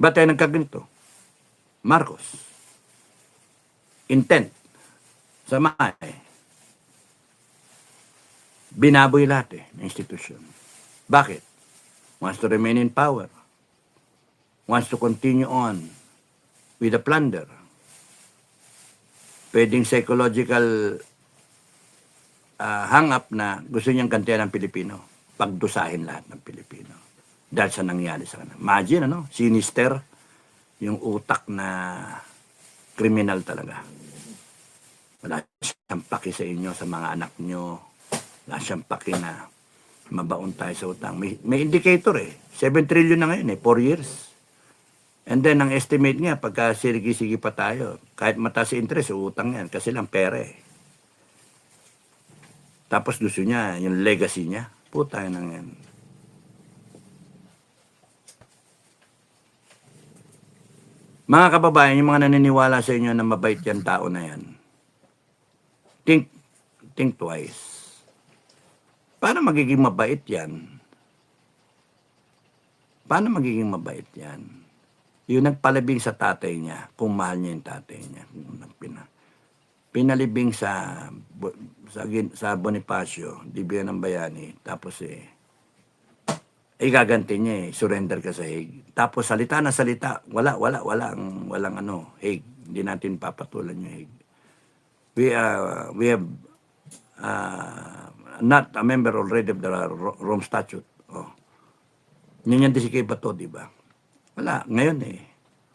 Ba't tayo nagkaganito? Marcos. Intent. Sama binaboy lahat ng institusyon. Bakit? Wants to remain in power. Wants to continue on with the plunder. Pwedeng psychological hang-up na gusto niyang gantihan ng Pilipino. Pagdusahin lahat ng Pilipino. Dahil sa nangyari sa kanila. Imagine, sinister, yung utak na kriminal talaga. Wala siyang paki sa inyo, sa mga anak nyo. Wala siyang paki na mabaon tayo sa utang. May indicator 7 trillion na ngayon 4 years. And then, ang estimate niya, pagka sige pa tayo, kahit mataas interest, utang yan. Kasi lang pera Tapos gusto niya, yung legacy niya, puta yun yan. Mga kababayan, yung mga naniniwala sa inyo na mabait yan tao na yan, think twice. Paano magiging mabait yan? Paano magiging mabait yan? Yung nagpalibing sa tatay niya, kung mahal niya yung tatay niya. Pinalibing sa Bonifacio, Dibian ng Bayani, tapos gaganti niya surrender ka sa Hague. Tapos salita na salita, walang Hague. Hindi natin papatulan yung Hague. We have not a member already of the Rome Statute. Yan si Kay Bato, di ba? Wala, ngayon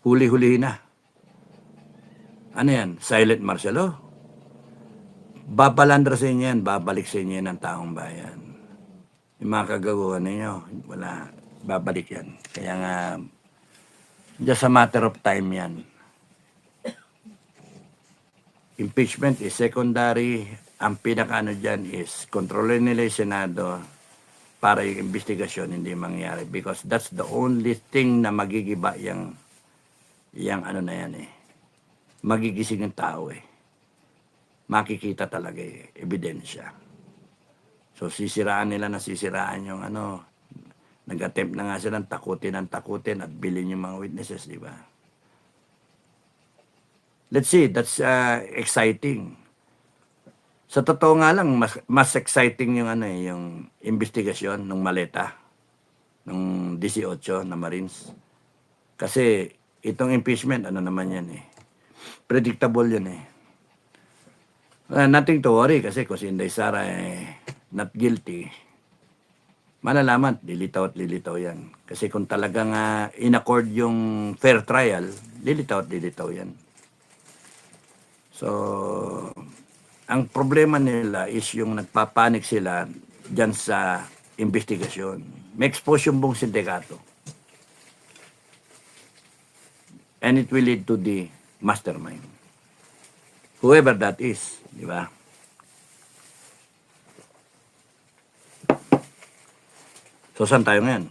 huli-huli na. Ano yan? Silent martial law? Babalandra sa inyo yan, babalik sa inyo yan ng taong bayan. Yung mga kagaguhan ninyo, wala, babalik yan. Kaya nga, just a matter of time yan. Impeachment is secondary. Ang pinakaano dyan is kontrolin nila yung Senado para yung investigasyon hindi mangyari. Because that's the only thing na magigiba yung ano na yan magigising ng tao Makikita talaga ebidensya. So sisiraan nila na sisiraan yung nag-attempt na nga silang takutin at bilhin yung mga witnesses, di ba? Let's see, that's exciting. Sa totoo nga lang, mas exciting yung yung investigasyon ng maleta ng 18 na Marines. Kasi itong impeachment, naman yan predictable yan nothing to worry kasi kung si Inday Sara not guilty, malalaman, lilitaw yan. Kasi kung talagang in-accord yung fair trial, lilitaw yan. So, ang problema nila is yung nagpapanik sila dyan sa investigasyon. May expose yung buong sindikato. And it will lead to the mastermind. Whoever that is, di ba? So, saan tayo ngayon?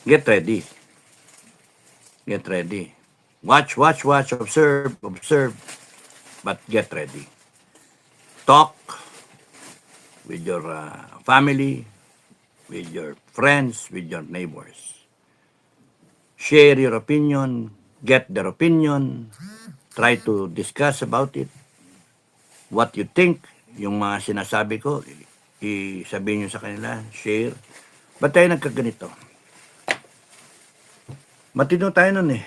Get ready. Get ready. Watch, observe, but get ready. Talk with your family, with your friends, with your neighbors. Share your opinion, get their opinion, try to discuss about it, what you think, yung mga sinasabi ko, isabihin nyo sa kanila, share. Ba't tayo nagkaganito? Matino tayo nun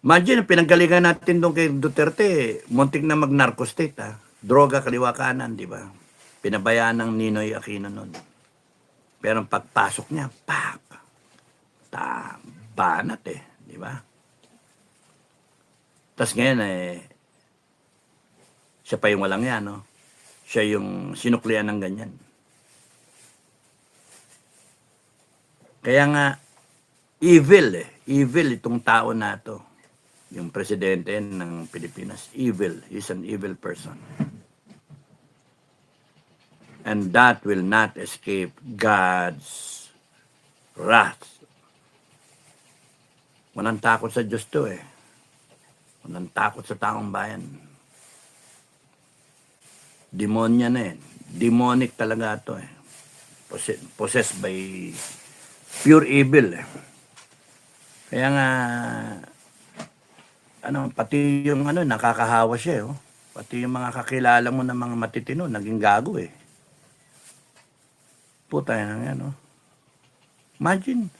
Imagine, pinanggalingan natin doon kay Duterte, muntik na mag-narco state Droga, kaliwa kanan, di ba? Pinabayaan ng Ninoy Aquino nun. Pero ang pagpasok niya, banat di ba? Tapos ngayon siya pa yung walang yan, Siya yung sinuklian ng ganyan. Kaya nga, evil itong tao na to. Yung presidente ng Pilipinas, evil. He's an evil person. And that will not escape God's wrath. Walang takot sa Diyos to Walang takot sa taong bayan. Demonya na Demonic talaga to Possessed by Pure evil. Kaya nga, pati yung nakakahawa siya, oh. Pati yung mga kakilala mo na mga matitino, naging gago eh. Puta yan, oh. Imagine,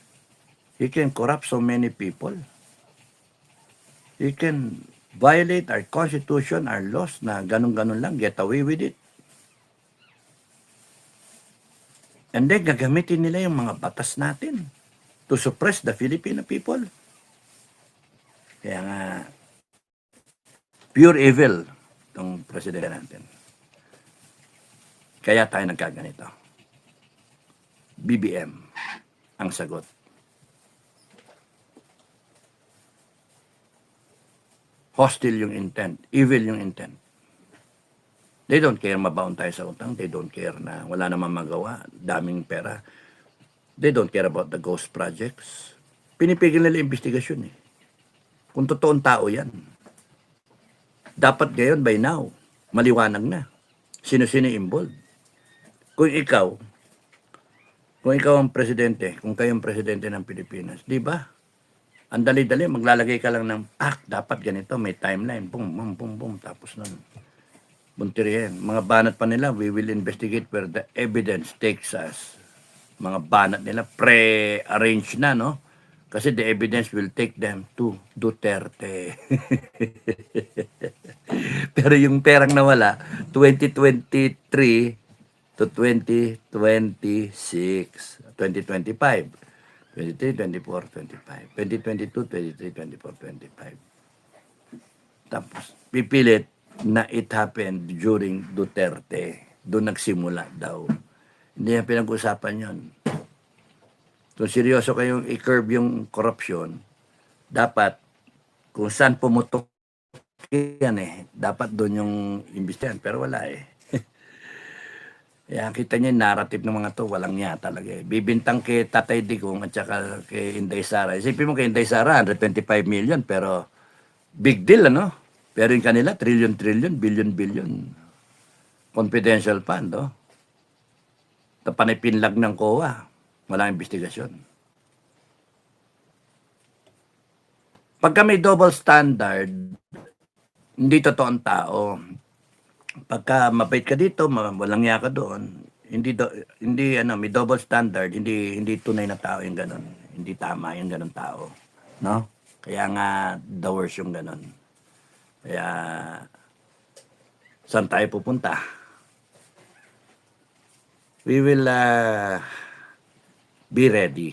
he can corrupt so many people. He can violate our constitution, our laws, na ganun-ganun lang, get away with it. And then, gagamitin nila yung mga batas natin to suppress the Filipino people. Kaya nga, pure evil itong presidente natin. Kaya tayo nagkaganito. BBM ang sagot. Hostile yung intent, evil yung intent. They don't care mabaon tayo sa utang. They don't care na wala namang magawa, daming pera. They don't care about the ghost projects. Pinipigil nila investigasyon eh. Kung totoong tao yan. Dapat ngayon, by now, maliwanag na. Sino-sino involved. Kung ikaw ang presidente, kung kayo ang presidente ng Pilipinas, di ba? Ang dali-dali, maglalagay ka lang ng, dapat ganito, may timeline, boom, boom, boom, boom, tapos nun. Buntirihin. Mga banat pa nila, we will investigate where the evidence takes us. Mga banat nila, pre-arranged na, no? Kasi the evidence will take them to Duterte. Pero yung perang nawala, 2023 to 2026, 2025, 23, 24, 25, 2022, 23, 24, 25. Tapos, pipilit na it happened during Duterte. Doon nagsimula daw. Hindi yan pinag-usapan yun. Kung seryoso kayong i-curb yung corruption, dapat kung saan pumutok yan dapat doon yung imbestihan. Pero wala eh. Kaya kita niyo yung narrative ng mga to, walang niya talaga eh. Bibintang kay Tatay Digong at saka kay Inday Sara. Isipin mo kay Inday Sara, 125 million, pero big deal, ano? Pero yung kanila, trillion, billion. Confidential fund, oh. Tapanipinlag ng COA. Walang investigasyon. Pagka may double standard, hindi totoong tao. Pagka mabait ka dito, walang niya ka doon. May double standard, hindi tunay na tao yung ganun. Hindi tama yung ganun tao, no? Kaya nga the worst yung ganun. Kaya saan tayo pupunta? We will be ready.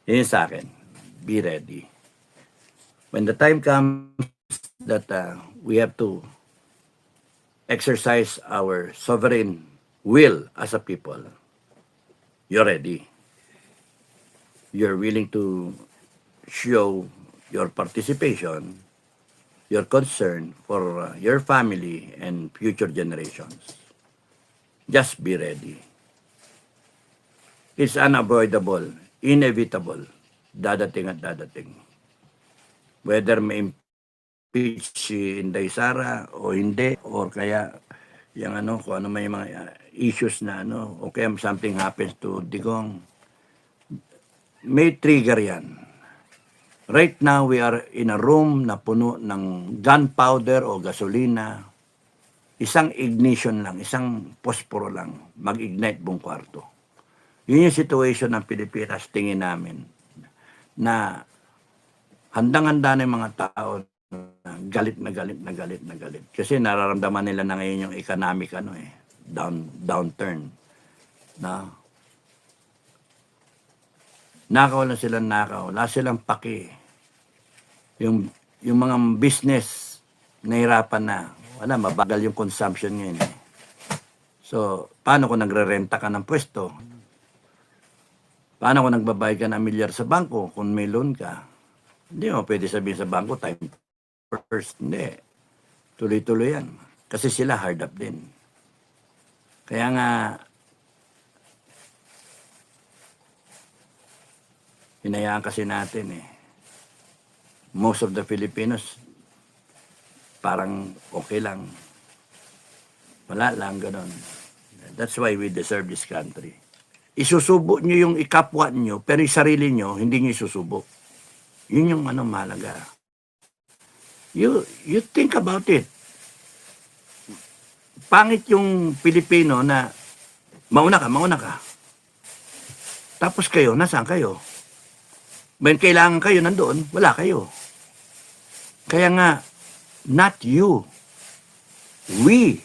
Yun sa akin. Be ready. When the time comes that we have to exercise our sovereign will as a people, you're ready. You're willing to show your participation, your concern for your family and future generations. Just be ready. It's unavoidable, inevitable, dadating at dadating. Whether may impeach si Inday Sara o hindi, or kaya yung kung ano may mga issues na okay, something happens to Digong, may trigger yan. Right now, we are in a room na puno ng gunpowder o gasolina. Isang ignition lang, isang posporo lang, mag-ignite buong kwarto. Yun yung situation ng Pilipinas, tingin namin, na handang-handa na yung mga tao na galit. Kasi nararamdaman nila na ngayon yung economic downturn. Nakaw lang silang wala silang paki. Yung mga business, nahirapan na. Wala, mabagal yung consumption ngayon. So, paano kung nagre-renta ka ng pwesto? Paano kung nagbabayad ka ng milyar sa bangko kung may loan ka? Hindi mo pwede sabihin sa bangko, time first. Hindi. Tuloy-tuloy yan. Kasi sila hard up din. Kaya nga, hinayaan kasi natin most of the Filipinos parang okay lang. Wala lang, ganun. That's why we deserve this country. isusubo nyo yung ikapwa nyo, pero yung sarili nyo, hindi nyo isusubo. Yun yung mahalaga. You think about it. Pangit yung Pilipino na mauna ka. Tapos kayo, nasaan kayo? When kailangan kayo nandoon, wala kayo. Kaya nga, not you. We,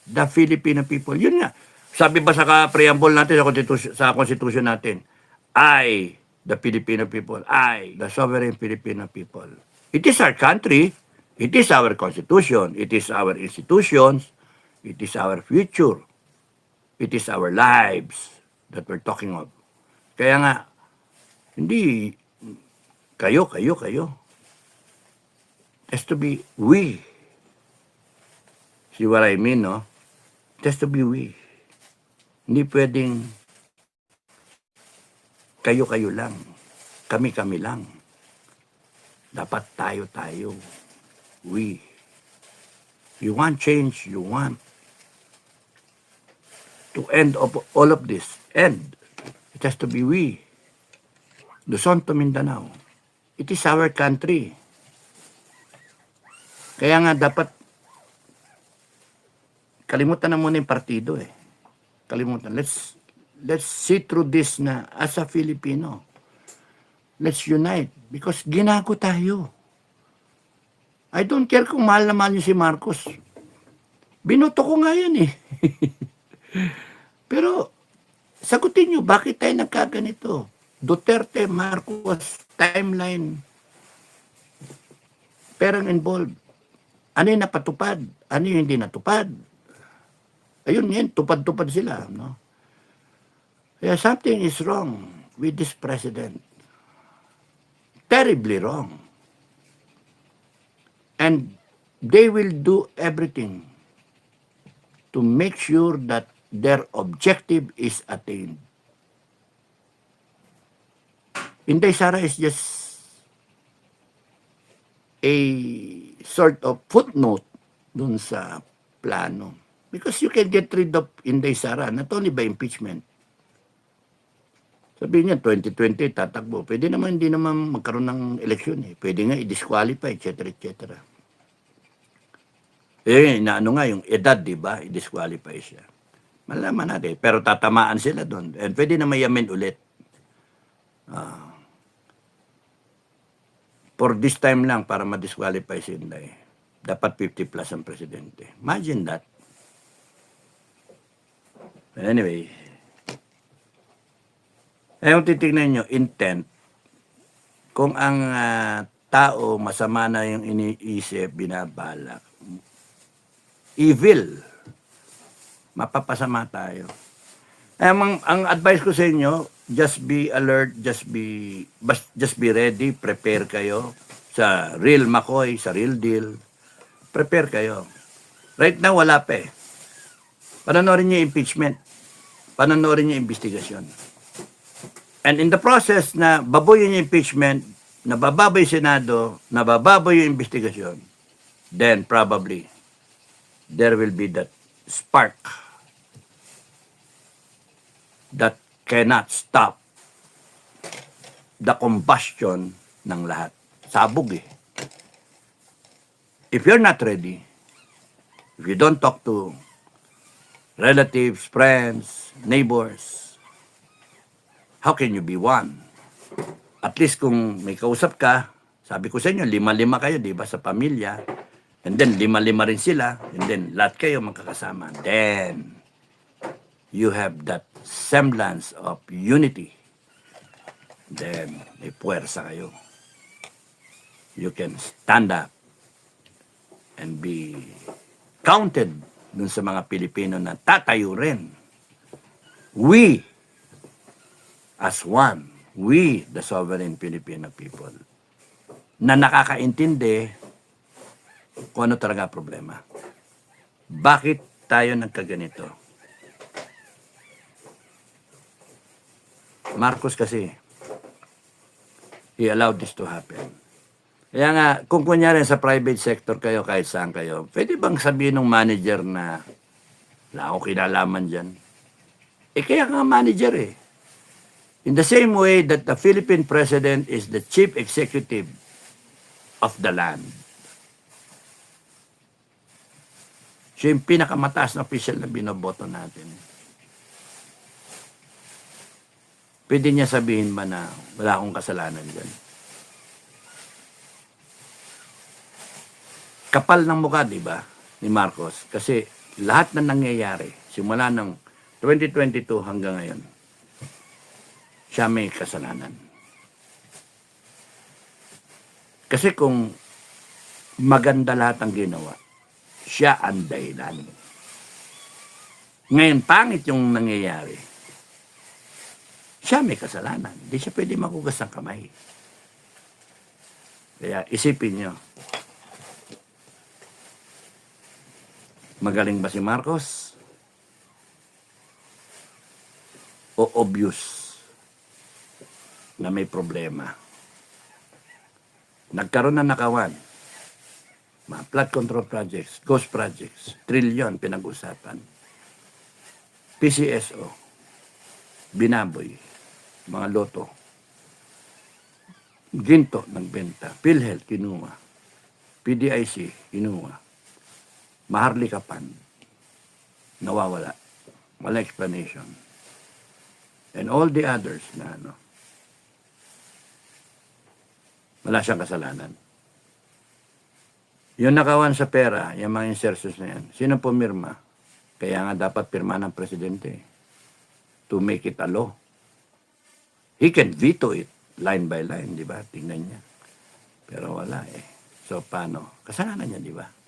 the Filipino people. Yun nga. Sabi ba sa preamble natin, sa Constitution natin, I, the Filipino people. I, the sovereign Filipino people. It is our country. It is our Constitution. It is our institutions. It is our future. It is our lives that we're talking of. Kaya nga, hindi kayo. It has to be we. See what I mean, no? It has to be we. Hindi pwedeng kayo lang. Kami lang. Dapat tayo. We. You want change, you want to end of all of this. End. It has to be we. Luzon to Mindanao. It is our country. Kaya nga dapat kalimutan na muna yung partido eh. Kalimutan. Let's see through this na as a Filipino. Let's unite because ginago tayo. I don't care kung mahal na mahal niyo si Marcos. Binoto ko nga yan eh. Pero sagutin niyo, bakit tayo nagkaganito? Duterte, Marcos, timeline, perang involved. Ano yung napatupad? Ano yung hindi natupad? Ayun yan, tupad-tupad sila. No? Kaya something is wrong with this president. Terribly wrong. And they will do everything to make sure that their objective is attained. Inday Sara is just a sort of footnote dun sa plano. Because you can get rid of Inday Sara, not only by impeachment. Sabihin niya, 2020, tatakbo. Pwede naman, hindi naman magkaroon ng eleksyon eh. Pwede nga i-disqualify, etc. Eh, ano nga, yung edad, di ba? I-disqualify siya. Malaman natin. Pero tatamaan sila doon. And pwede na mayamin ulit. For this time lang, para ma-disqualify si Inday, dapat 50 plus ang presidente. Imagine that. But anyway, yung titignan nyo, intent, kung ang tao masama na yung iniisip, binabalak, evil, mapapasama tayo. Ang advice ko sa inyo, just be alert, just be ready, prepare kayo sa real McCoy, sa real deal. Prepare kayo. Right now, wala pa eh. Pananorin niyo impeachment. Pananorin niyo investigasyon. And in the process na baboy yung impeachment, nabababoy yung Senado, nabababoy yung investigasyon, then probably there will be that spark that cannot stop the combustion ng lahat. Sabog eh. If you're not ready, if you don't talk to relatives, friends, neighbors, how can you be one? At least kung may kausap ka, sabi ko sa inyo, 5-5 kayo, di ba, sa pamilya, and then 5-5 rin sila, and then lahat kayo magkakasama. Then, you have that semblance of unity. Then, may puwersa kayo. You can stand up and be counted dun sa mga Pilipino na tatayo rin. We, as one, we, the sovereign Filipino people, na nakakaintindi kung ano talaga problema. Bakit tayo nagkaganito? Marcos kasi, he allowed this to happen. Kaya nga, kung kunyari sa private sector kayo, kahit saan kayo, pwede bang sabihin ng manager na wala akong kinalaman dyan? Kaya nga manager eh. In the same way that the Philippine president is the chief executive of the land. Siya yung pinakamataas na official na binoboto natin. Pwede niya sabihin ba na wala akong kasalanan dyan? Kapal ng mukha, di ba, ni Marcos? Kasi lahat na nangyayari, simula ng 2022 hanggang ngayon, siya may kasalanan. Kasi kung maganda lahat ang ginawa, siya ang dahilan. Ngayon, pangit yung nangyayari. Siya may kasalanan. Hindi siya pwede magugas ng kamay. Kaya isipin nyo, magaling ba si Marcos? O obvious na may problema? Nagkaroon na nakawan. Mga flood control projects, ghost projects, trilyon pinag-usapan. PCSO, binaboy, mga loto. Ginto nagbenta, PhilHealth kinuha, PDIC kinuha, Maharlikapan, nawawala, wala explanation. And all the others na wala siyang kasalanan. Yung nakawan sa pera, yung mga insertions na yan, sino pumirma? Kaya nga dapat pirma ng presidente to make it a law. He can veto it line by line, di ba? Tingnan niya. Pero wala eh. So paano? Kasalanan niya, di ba?